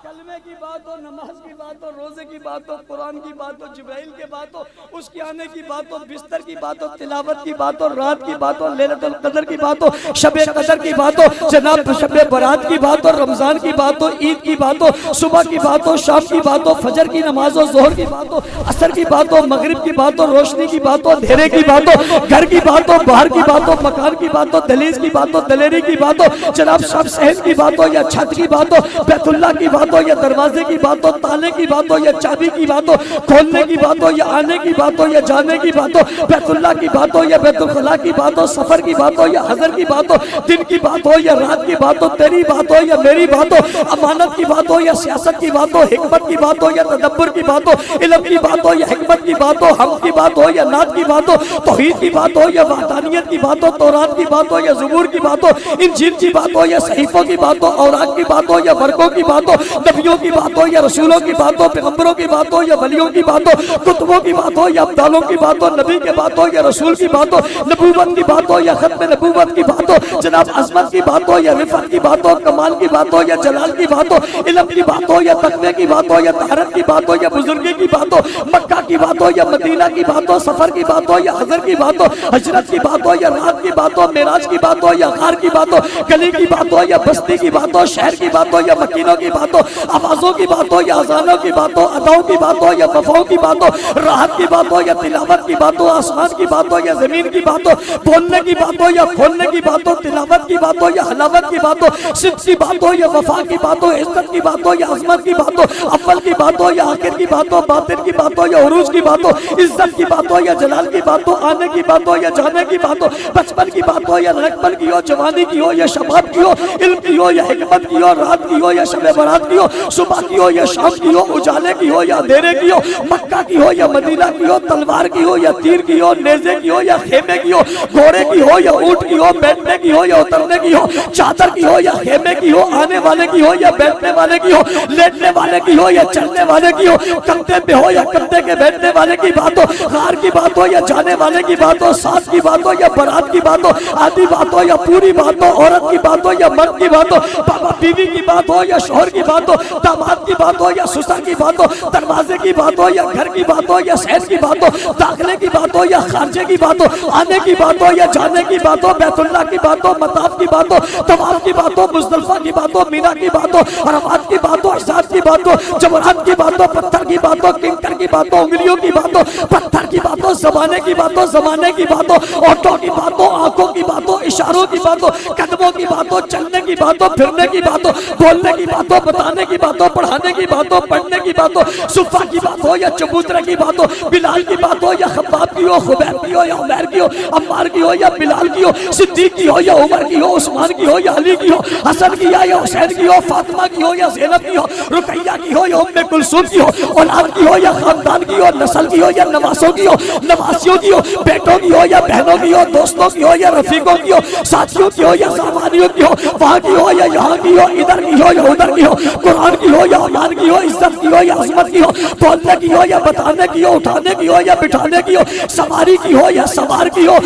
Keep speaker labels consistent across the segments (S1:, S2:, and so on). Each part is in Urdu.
S1: کلمے کی بات ہو، نماز کی بات ہو، روزے کی بات ہو، قرآن کی بات ہو، جبرائیل کے بات ہو، اس کے آنے کی بات ہو، بستر کی بات ہو، تلاوت کی بات ہو، رات کی بات ہو، لیلۃ القدر کی بات ہو، شب قدر کی بات ہو، جناب شب برات کی بات ہو، رمضان کی بات ہو، عید کی بات ہو، صبح کی بات ہو، شام کی بات ہو، فجر کی نماز ہو، ظہر کی بات ہو، عصر کی بات ہو، مغرب کی بات ہو، روشنی کی بات ہو، اندھیرے کی بات ہو، گھر کی بات ہو، باہر کی بات ہو، مکان کی بات ہو، دہلیز کی بات ہو، دلیری کی بات ہو، جناب شب صحن کی بات ہو یا چھت کی بات ہو، بیت اللہ کی بات ہو یا دروازے کی بات ہو، تالے کی بات ہو یا چابی کی بات ہو، کھولنے کی بات ہو یا آنے کی بات ہو یا جانے کی بات ہو، بیت اللہ کی بات ہو یا بیت الخلاء کی بات ہو، سفر کی بات ہو یا حضر کی بات ہو، دن کی بات ہو یا رات کی بات ہو، تیری بات ہو یا میری بات ہو، امانت کی بات ہو یا سیاست کی بات ہو، حکمت کی بات ہو یا تدبر کی بات ہو، علم کی بات ہو یا حکمت کی بات ہو، حمد کی بات ہو یا نعت کی بات ہو، توحید کی بات ہو یا وحدانیت کی بات ہو، تورات کی بات ہو یا زبور کی بات ہو، انجیل کی بات ہو یا صحیفوں کی بات ہو، اوراق کی بات ہو یا ورقوں کی بات ہو، نبیوں کی بات ہو یا رسولوں کی بات ہو، پیغمبروں کی بات ہو یا ولیوں کی بات ہو، کتبوں کی بات ہو یا ابدالوں کی بات ہو، نبی کی بات ہو یا رسول کی بات ہو، نبوت کی بات ہو یا ختم نبوت کی بات ہو، جناب عظمت کی بات ہو یا رفعت کی بات ہو، کمال کی بات ہو یا جلال کی بات ہو، علم کی بات ہو یا تقوی کی بات ہو یا طہارت کی بات ہو یا بزرگی کی بات ہو، مکہ کی بات ہو یا مدینہ کی بات ہو، سفر کی بات ہو یا حضر کی بات ہو، ہجرت کی بات ہو یا رات کی بات ہو، معراج کی بات ہو یا غار کی بات ہو، گلی کی بات ہو یا بستی کی بات ہو، شہر کی بات ہو یا مکینوں کی بات ہو، آوازوں کی بات ہو یا اذانوں کی بات ہو، اداؤں کی بات ہو یا وفاؤں کی بات ہو، راحت کی بات ہو یا تلاوت کی بات ہو، آسمان کی بات ہو یا زمین کی بات ہو، بولنے کی بات ہو یا کھولنے کی بات ہو، تلاوت کی بات ہو یا حلاوت کی بات ہو، صدق کی بات ہو یا وفا کی بات ہو، عزت کی بات ہو یا عظمت کی بات ہو، اول کی بات ہو یا آخر کی بات ہو، باطن کی بات ہو یا عروج کی بات ہو، عزت کی بات ہو یا جلال کی بات ہو، آنے کی بات ہو یا جانے کی بات ہو، بچپن کی بات ہو یا لڑکپن کی ہو، جوانی کی ہو یا شباب کی ہو، علم کی ہو یا حکمت کی ہو، رات کی ہو یا شب برات کی ہو، صبح کی ہو یا شام کی ہو، اجالے کی ہو یا اندھیرے کی ہو، مکہ کی ہو یا مدینہ کی ہو، تلوار کی ہو یا تیر کی ہو، نیزے کی ہو یا خیمے کی ہو، گھوڑے کی ہو یا اونٹ کی ہو، بیٹھنے کی ہو یا اترنے کی ہو، چادر کی ہو یا خیمے کی ہو، آنے والے کی ہو یا بیٹھنے والے کی ہو، لیٹنے والے کی ہو یا چلنے والے کی ہو، کندھے پہ ہو یا کندھے کے بیٹھنے والے کی بات ہو، غار کی بات ہو یا جانے والے کی بات ہو، ساتھ کی بات ہو یا برات کی بات ہو، آدھی بات ہو یا پوری بات ہو، عورت کی بات ہو یا مرد کی بات ہو، بابا بیوی کی بات ہو یا شوہر کی بات ہو، داماد کی بات ہو یا سسر کی بات ہو، دروازے کی بات ہو یا گھر کی بات ہو یا شہر کی بات ہو، داخلے کی بات ہو یا خارجے کی بات ہو، آنے کی بات ہو یا جانے کی بات ہو، بیت اللہ کی بات ہو، مطاف کی بات ہو، طواف کی بات ہو، مزدلفہ کی بات ہو، مینا کی بات ہو، عرفات کی بات ہو، حجاز کی بات ہو، جمرات کی بات ہو، پتھر کی بات ہو، کنکر کی بات ہو، انگلیوں کی بات ہو، پتھر کی بات ہو، زمانے کی بات ہو، زمانے کی بات ہو، آنٹوں کی بات ہو، آنکھوں کی بات ہو، اشاروں کی بات ہو، قدموں کی بات ہو، چلنے کی بات ہو، پھرنے کی بات ہو، بولنے کی بات ہو، بتانے کی بات ہو، پڑھانے کی بات ہو، پڑھنے کی بات ہو، صفہ کی بات ہو یا چبوترے کی بات ہو، بلال کی بات ہو یا خباب کی ہو، خبیب کی ہو یا عمیر کی ہو، عمار کی ہو یا بلال کی ہو، صدیق کی ہو یا عمر کی ہو، عثمان کی ہو یا علی کی ہو، حسن کی یا حسین کی ہو، فاطمہ کی ہو یا زینب کی ہو، رقیہ کی ہو یا ام کلثوم کی ہو، اولاد کی ہو یا خاندان کی ہو، نسل کی ہو یا نواسوں کی ہو، نواسیوں کی ہو، بیٹوں کی ہو یا بہنوں کی ہو، دوستوں کی ہو یا رفیقوں کی ہو، ساتھیوں کی ہو یا سامانیوں کی ہو، وہاں کی ہو یا یہاں کی ہو، ادھر کی ہو یا ادھر کی ہو، قرآن کی ہو یا ایمان کی ہو، عزت کی ہو یا عظمت کی ہو، بولنے کی ہو یا بتانے کی ہو، اٹھانے کی ہو یا بٹھانے کی ہو، سواری کی ہو یا سوار کی ہو،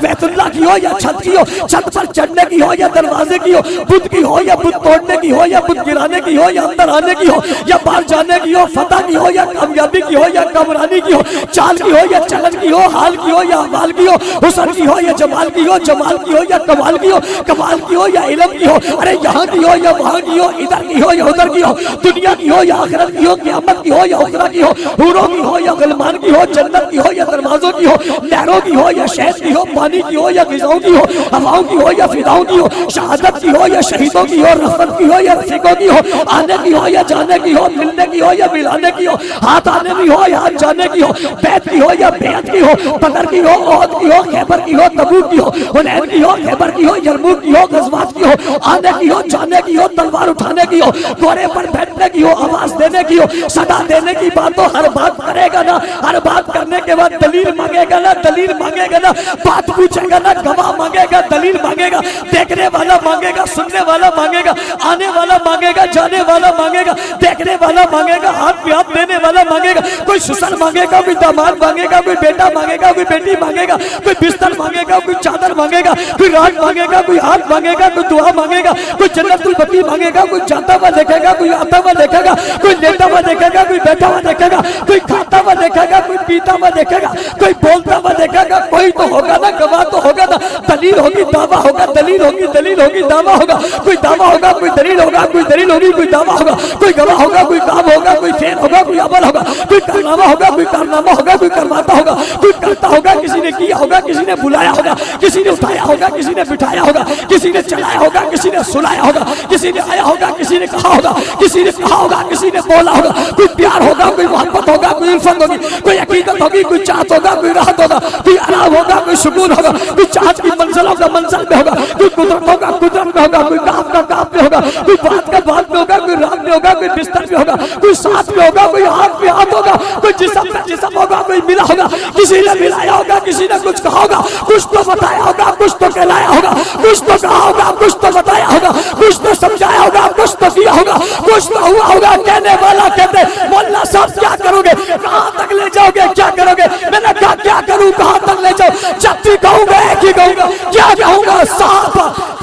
S1: بیت اللہ کی ہو یا چھت کی ہو، چھت پر چڑھنے کی ہو یا دروازے کی ہو، بت کی ہو یا بت توڑنے کی ہو یا بت گرانے کی ہو یا اندر آنے کی ہو یا باہر جانے کی ہو، فتح کی ہو یا کامیابی کی ہو یا کامرانی کی ہو، چال کی ہو یا چلن کی ہو، حال کی ہو یا احوال کی ہو، حسن کی ہو یا جمال کی ہو، جمال کی ہو یا کمال کی ہو، کمال کی ہو یا علم کی ہو، ارے یہاں کی ہو یا وہاں کی ہو، ادھر کی ہو یا ادھر کی ہو، دنیا کی ہو یا آخرت کی ہو، قیامت کی ہو یا اخرى کی ہو، حوروں کی ہو یا غلمان کی ہو، جنت کی ہو یا دروازوں کی ہو، نہروں کی ہو یا شہد کی ہو، پانی کی ہو یا غذاؤں کی ہو، ہواؤں کی ہو یا فضاؤں کی ہو، شہادت کی ہو یا شہیدوں کی ہو، رفت کی ہو یا رفیقوں کی ہو، آنے کی ہو یا جانے کی ہو، ملنے کی ہو یا ملانے کی ہو، ہاتھ آنے کی ہو یا ہاتھ جانے کی ہو، بیعت کی ہو یا بیعت کی ہو، بدر کی ہو، احد کی ہو، خیبر کی ہو، تبوک کی ہو، حنین کی ہو، خیبر کی ہو، یرموک کی ہو، غزوات کی ہو، آنے کی ہو، جانے کی ہو، تلوار اٹھانے کی ہو، گھوڑے پر بیٹھنے کی ہو، آواز دینے کی ہو، صدا دینے کی بات ہو، ہر بات کرے گا نا، ہر بات کرنے کے بعد دلیل مانگے گا نا، دلیل مانگے گا نا، بات پوچھے گا نا، گواہ مانگے گا، دلیل مانگے گا، دیکھنے والا مانگے گا، سننے والا مانگے گا، آنے والا مانگے گا، جانے والا مانگے گا، دیکھنے والا مانگے گا، ہاتھ پہ ہاتھ دینے والا مانگے گا، کوئی سسر مانگے گا، کوئی داماد مانگے گا، کوئی بیٹا مانگے گا، کوئی بیٹی مانگے گا، کوئی بستر مانگے گا، کوئی چادر مانگے گا، کوئی راگ مانگے گا، کوئی ہاتھ مانگے گا، کوئی دعا مانگے گا، کوئی جنت البقیع مانگے گا، کوئی روتا ہوا دیکھے گا، کوئی آتا ہوا دیکھے گا، کوئی لیٹا ہوا دیکھے گا، کوئی بیٹھا ہوا دیکھے گا، کوئی کھاتا ہوا دیکھے گا، کوئی پیتا ہوا دیکھے گا، کوئی بولتا ہوا دیکھے گا. کوئی تو ہوگا نا، گواہ تو ہوگا نا. دلیل ہوگی، دعویٰ ہوگا، دلیل ہوگی، دلیل ہوگی، دعویٰ ہوگا. کوئی دعویٰ ہوگا، کوئی دلیل ہوگا، کوئی دلیل ہوگی، کوئی دعویٰ ہوگا. کوئی گواہ ہوگا، کوئی کام ہوگا، کوئی فعل ہوگا، کوئی عمل ہوگا. کوئی کارنامہ ہوگا، کوئی کارنامہ ہوگا، کوئی کرواتا ہوگا، کوئی کرتا ہوگا. کسی نے کیا ہوگا، کسی نے بلایا ہوگا، کسی نے اٹھایا ہوگا، کسی نے بٹھایا ہوگا، کسی نے چلایا ہوگا، کسی نے سلایا ہوگا، کسی نے آیا ہوگا، کسی نے کہا ہوگا، کسی نے کہا ہوگا، کسی نے بولا ہوگا. کوئی پیار ہوگا، کوئی محبت ہوگا، کوئی الفت ہوگی، کوئی حقیقت ہوگی، کوئی چاہت ہوگا، کوئی راحت ہوگا، کوئی آرام ہوگا، کوئی سکون ہوگا، کوئی چاہت کی منزل ہوگا، منزل میں ہوگا، کوئی قدرت ہوگا، قدرت میں ہوگا، کوئی کام کا کام میں ہوگا، کوئی بات کا بات میں ہوگا، کوئی رات میں ہوگا، کوئی بستر میں ہوگا، کوئی ساتھ میں ہوگا، کوئی ہاتھ میں ہاتھ ہوگا، کوئی جسم میں جسم ہوگا، کوئی ملا ہوگا. کسی نے ملایا ہوگا، کسی نے کچھ کہا ہوگا، کچھ تو بتایا ہوگا، کچھ تو کہلایا ہوگا، کچھ تو کہا ہوگا، کچھ تو بتایا ہوگا، کچھ تو سمجھایا ہوگا، کچھ تو کیا ہوگا، کچھ تو ہوا ہوگا. کہنے والا کہتے مولا صاحب کیا کرو گے، کہاں تک لے جاؤ گے، کیا کرو گے؟ میں نے کہا کیا کروں، کہاں تک لے جاؤ؟ جب بھی کہوں گا ایک ہی کہوں گا. کیا کہوں گا؟ صاحب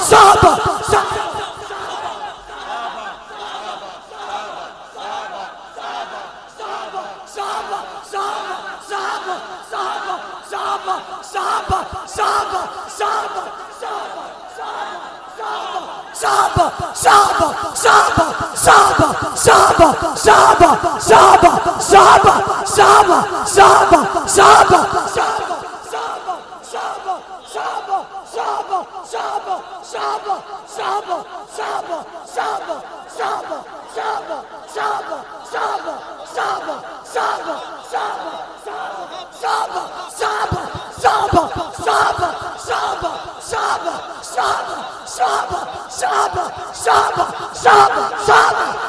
S1: صاحب صاحب